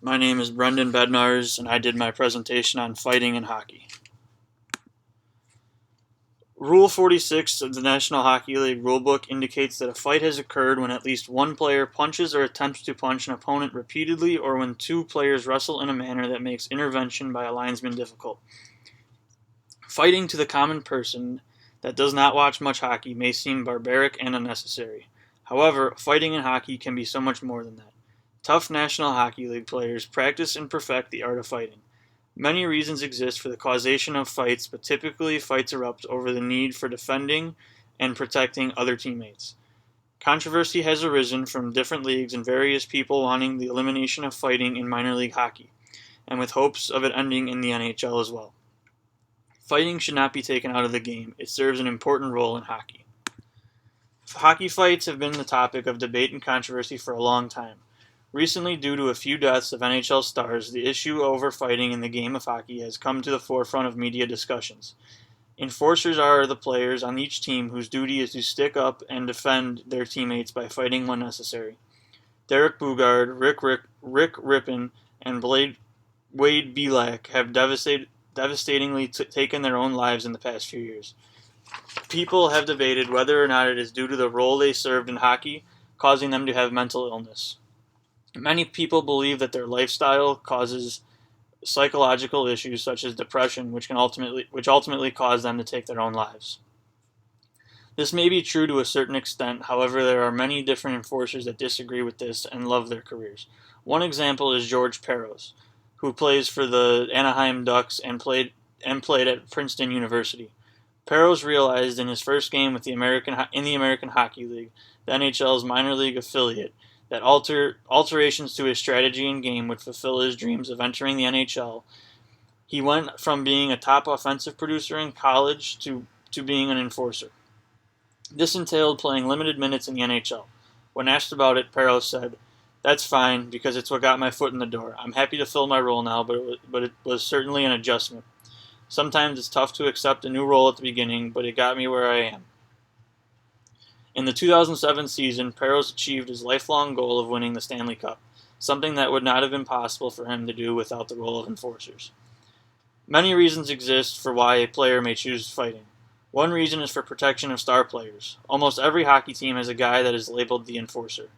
My name is Brendan Bednars, and I did my presentation on fighting in hockey. Rule 46 of the National Hockey League rulebook indicates that a fight has occurred when at least one player punches or attempts to punch an opponent repeatedly, or when two players wrestle in a manner that makes intervention by a linesman difficult. Fighting to the common person that does not watch much hockey may seem barbaric and unnecessary. However, fighting in hockey can be so much more than that. Tough National Hockey League players practice and perfect the art of fighting. Many reasons exist for the causation of fights, but typically fights erupt over the need for defending and protecting other teammates. Controversy has arisen from different leagues and various people wanting the elimination of fighting in minor league hockey, and with hopes of it ending in the NHL as well. Fighting should not be taken out of the game. It serves an important role in hockey. Hockey fights have been the topic of debate and controversy for a long time. Recently, due to a few deaths of NHL stars, the issue over fighting in the game of hockey has come to the forefront of media discussions. Enforcers are the players on each team whose duty is to stick up and defend their teammates by fighting when necessary. Derek Boogaard, Rick Rippon, and Wade Belak have devastatingly taken their own lives in the past few years. People have debated whether or not it is due to the role they served in hockey, causing them to have mental illness. Many people believe that their lifestyle causes psychological issues such as depression, which ultimately cause them to take their own lives. This may be true to a certain extent. However, there are many different enforcers that disagree with this and love their careers. One example is George Peros, who plays for the Anaheim Ducks and played at Princeton University. Peros realized in his first game in the American Hockey League, the NHL's minor league affiliate, that alterations to his strategy and game would fulfill his dreams of entering the NHL. He went from being a top offensive producer in college to being an enforcer. This entailed playing limited minutes in the NHL. When asked about it, Peros said, "That's fine, because it's what got my foot in the door. I'm happy to fill my role now, but it was certainly an adjustment. Sometimes it's tough to accept a new role at the beginning, but it got me where I am." In the 2007 season, Peros achieved his lifelong goal of winning the Stanley Cup, something that would not have been possible for him to do without the role of enforcers. Many reasons exist for why a player may choose fighting. One reason is for protection of star players. Almost every hockey team has a guy that is labeled the enforcer.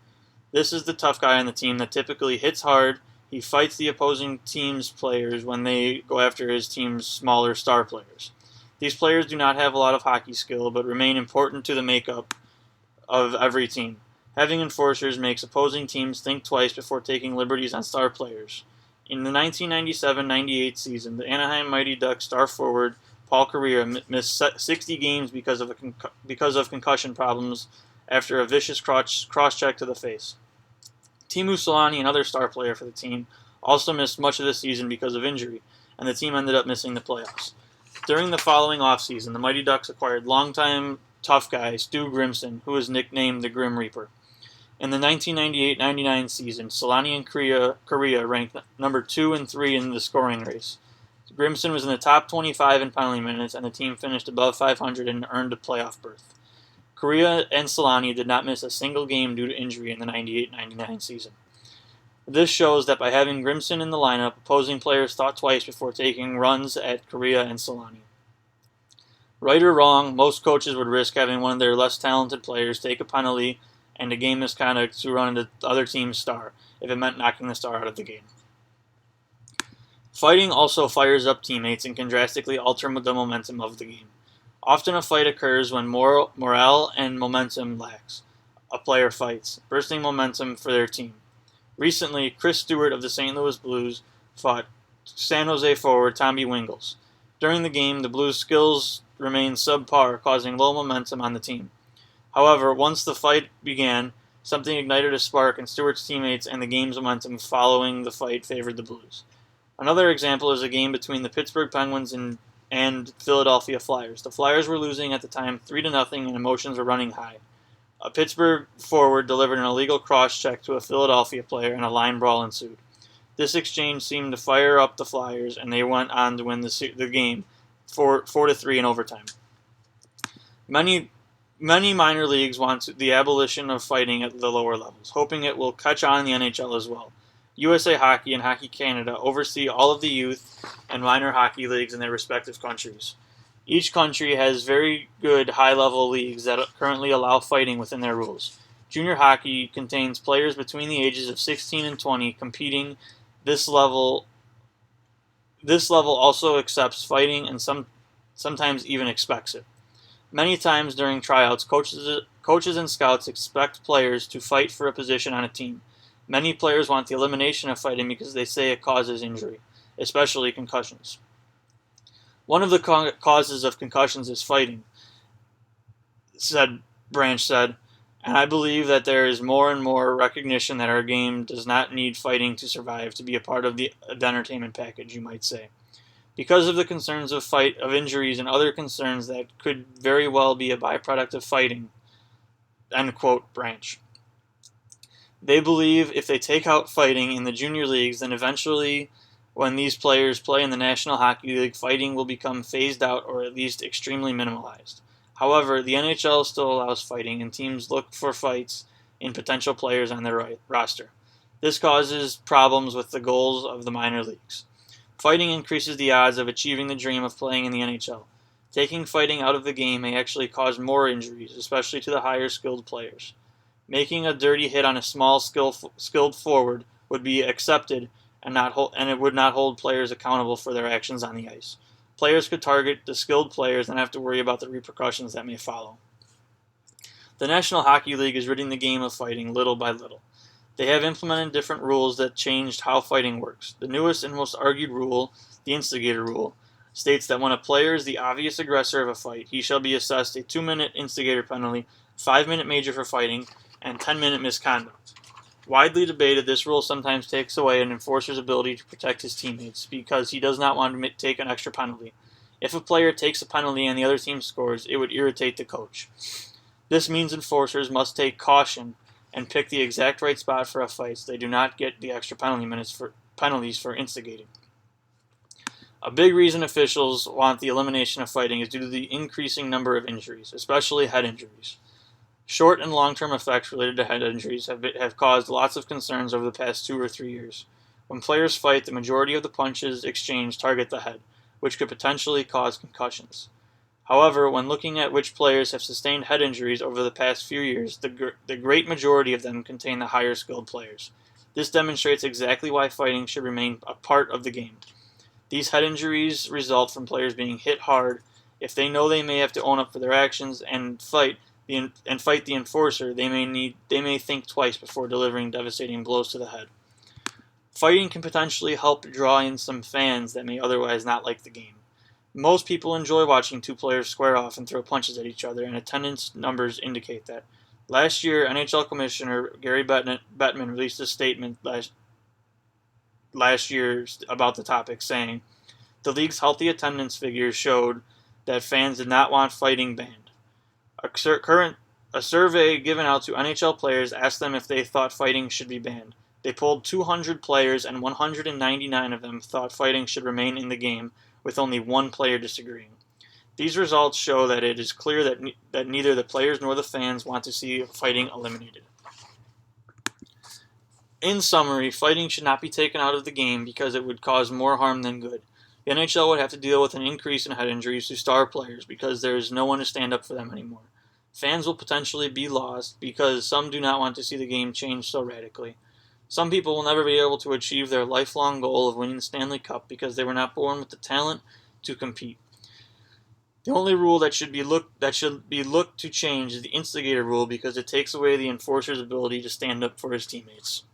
This is the tough guy on the team that typically hits hard. He fights the opposing team's players when they go after his team's smaller star players. These players do not have a lot of hockey skill, but remain important to the makeup of every team. Having enforcers makes opposing teams think twice before taking liberties on star players. In the 1997-98 season, the Anaheim Mighty Ducks star forward Paul Kariya missed 60 games because of concussion problems after a vicious cross-check to the face. Teemu Selanne, another star player for the team, also missed much of the season because of injury, and the team ended up missing the playoffs. During the following offseason, the Mighty Ducks acquired longtime tough guy Stu Grimson, who was nicknamed the Grim Reaper. In the 1998-99 season, Selanne and Kariya ranked number 2 and 3 in the scoring race. Grimson was in the top 25 in penalty minutes, and the team finished above 500 and earned a playoff berth. Kariya and Selanne did not miss a single game due to injury in the 98-99 season. This shows that by having Grimson in the lineup, opposing players thought twice before taking runs at Kariya and Selanne. Right or wrong, most coaches would risk having one of their less talented players take a penalty and a game misconduct to run into the other team's star, if it meant knocking the star out of the game. Fighting also fires up teammates and can drastically alter the momentum of the game. Often a fight occurs when morale and momentum lacks. A player fights, bursting momentum for their team. Recently, Chris Stewart of the St. Louis Blues fought San Jose forward Tommy Wingels. During the game, the Blues' skills remained subpar, causing low momentum on the team. However, once the fight began, something ignited a spark, and Stewart's teammates and the game's momentum following the fight favored the Blues. Another example is a game between the Pittsburgh Penguins and Philadelphia Flyers. The Flyers were losing at the time 3-0, and emotions were running high. A Pittsburgh forward delivered an illegal cross-check to a Philadelphia player, and a line brawl ensued. This exchange seemed to fire up the Flyers, and they went on to win the game 4-3 in overtime. Many minor leagues want the abolition of fighting at the lower levels, hoping it will catch on in the NHL as well. USA Hockey and Hockey Canada oversee all of the youth and minor hockey leagues in their respective countries. Each country has very good high-level leagues that currently allow fighting within their rules. Junior hockey contains players between the ages of 16 and 20 competing. This level also accepts fighting and sometimes even expects it. Many times during tryouts, coaches and scouts expect players to fight for a position on a team. Many players want the elimination of fighting because they say it causes injury, especially concussions. One of the causes of concussions is fighting, Branch said, and I believe that there is more and more recognition that our game does not need fighting to survive, to be a part of the entertainment package, you might say. Because of the concerns of injuries and other concerns that could very well be a byproduct of fighting, end quote, Branch. They believe if they take out fighting in the junior leagues, then eventually when these players play in the National Hockey League, fighting will become phased out or at least extremely minimalized. However, the NHL still allows fighting, and teams look for fights in potential players on their roster. This causes problems with the goals of the minor leagues. Fighting increases the odds of achieving the dream of playing in the NHL. Taking fighting out of the game may actually cause more injuries, especially to the higher skilled players. Making a dirty hit on a small skilled forward would be accepted and it would not hold players accountable for their actions on the ice. Players could target the skilled players and have to worry about the repercussions that may follow. The National Hockey League is ridding the game of fighting little by little. They have implemented different rules that changed how fighting works. The newest and most argued rule, the instigator rule, states that when a player is the obvious aggressor of a fight, he shall be assessed a 2-minute instigator penalty, 5-minute major for fighting, and 10-minute misconduct. Widely debated, this rule sometimes takes away an enforcer's ability to protect his teammates because he does not want to take an extra penalty. If a player takes a penalty and the other team scores, it would irritate the coach. This means enforcers must take caution and pick the exact right spot for a fight so they do not get the extra penalties for instigating. A big reason officials want the elimination of fighting is due to the increasing number of injuries, especially head injuries. Short and long-term effects related to head injuries have caused lots of concerns over the past 2 or 3 years. When players fight, the majority of the punches exchanged target the head, which could potentially cause concussions. However, when looking at which players have sustained head injuries over the past few years, the great majority of them contain the higher skilled players. This demonstrates exactly why fighting should remain a part of the game. These head injuries result from players being hit hard. If they know they may have to own up for their actions and fight the enforcer, they may think twice before delivering devastating blows to the head. Fighting can potentially help draw in some fans that may otherwise not like the game. Most people enjoy watching two players square off and throw punches at each other, and attendance numbers indicate that. Last year, NHL Commissioner Gary Bettman released a statement last year about the topic, saying, "The league's healthy attendance figures showed that fans did not want fighting banned. A survey given out to NHL players asked them if they thought fighting should be banned. They polled 200 players, and 199 of them thought fighting should remain in the game, with only one player disagreeing. These results show that it is clear that neither the players nor the fans want to see fighting eliminated." In summary, fighting should not be taken out of the game because it would cause more harm than good. The NHL would have to deal with an increase in head injuries to star players because there is no one to stand up for them anymore. Fans will potentially be lost because some do not want to see the game change so radically. Some people will never be able to achieve their lifelong goal of winning the Stanley Cup because they were not born with the talent to compete. The only rule that should be looked to change is the instigator rule because it takes away the enforcer's ability to stand up for his teammates.